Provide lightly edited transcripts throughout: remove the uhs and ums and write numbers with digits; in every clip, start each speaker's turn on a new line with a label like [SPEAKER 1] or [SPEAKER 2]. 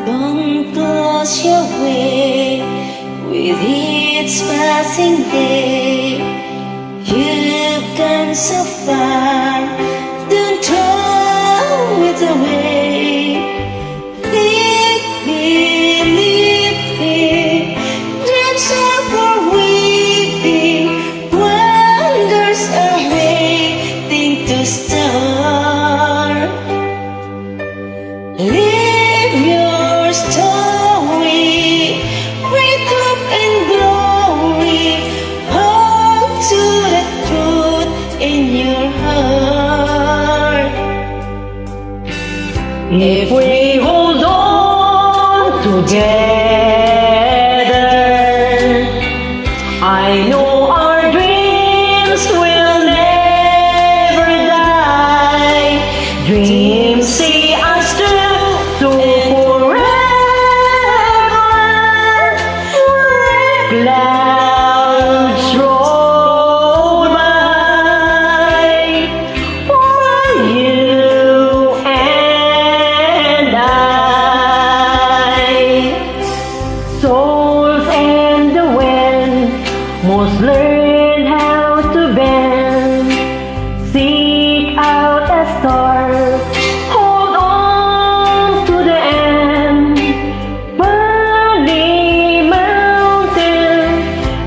[SPEAKER 1] Don't close your way with each passing day. You've come so far, don't throw it away. Living, dreams are for weaving, wonders are waiting to start. Live your story with hope and glory. Hold to the truth in your heart.
[SPEAKER 2] If we hold on together, I know our dreams will never die. Dreams see us through to forever. Clouds roll by for you and I. Souls and the wind must learn how to bend. Seek out a star, hold on to the end. Valley Mountain,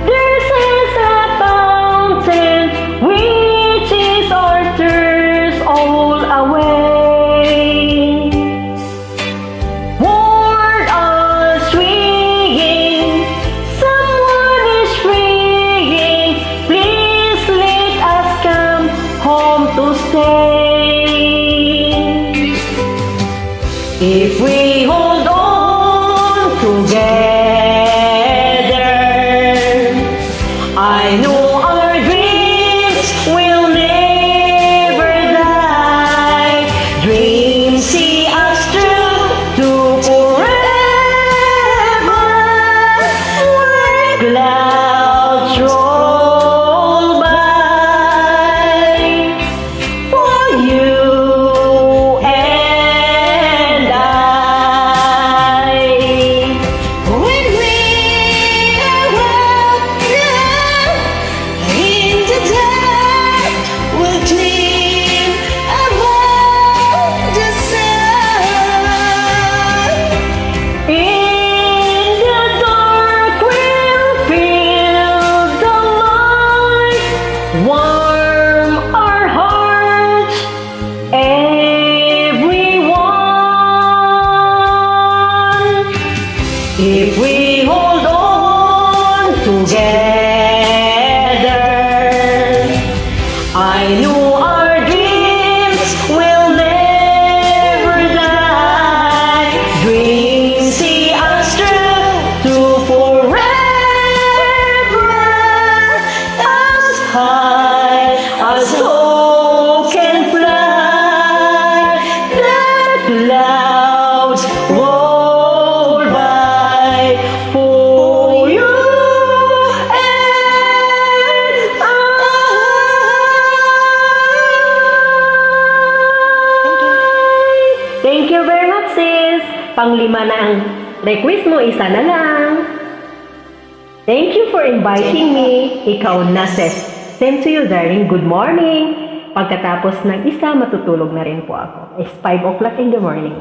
[SPEAKER 2] this is a fountain which is our thirst all away. Ward us swinging, someone is freeing. Please let us come home to stay. If we hold on together, I know our dreams will never die. Dreams see us through to forever. Clouds roll by for you and I.
[SPEAKER 1] When we are walking in the dark, we'll gleam above the sun.
[SPEAKER 2] In the dark we'll feel the light, warm our hearts, everyone. If we hold on together, I know our dreams will never die. Dreams see us through to forever. As high as hope can fly, the clouds roll by for you and I. Thank you very much, sis. Panglima na ang request mo, isa na lang. Thank you for inviting me. Ikaw na, sis. Same to you, darling. Good morning. Pagkatapos ng isa, matutulog na rin po ako. It's 5 o'clock in the morning.